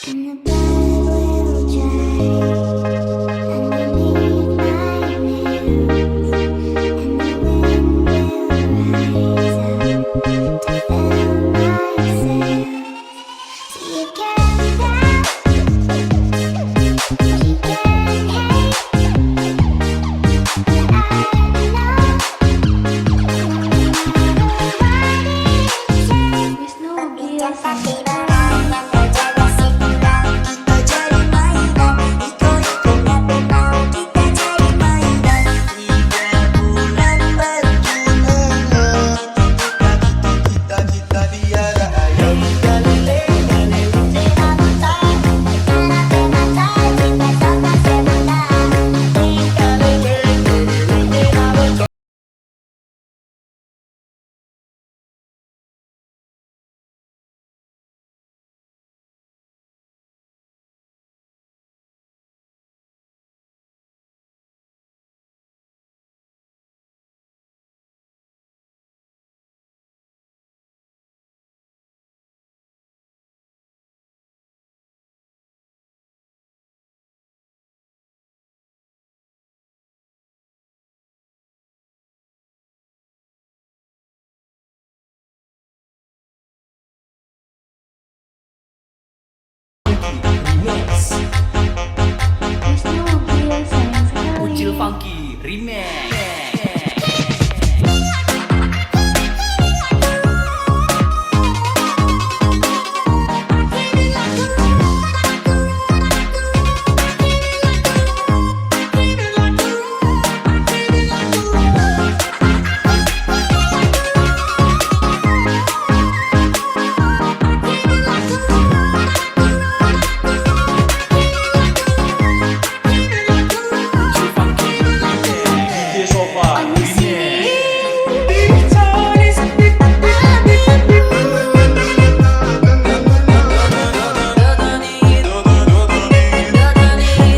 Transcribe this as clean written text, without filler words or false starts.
And the blood will dry underneath my nails, and the wind will rise up to fill my sails. So you can laugh, you can hate, but I know no matter what it takes, there's no guilt.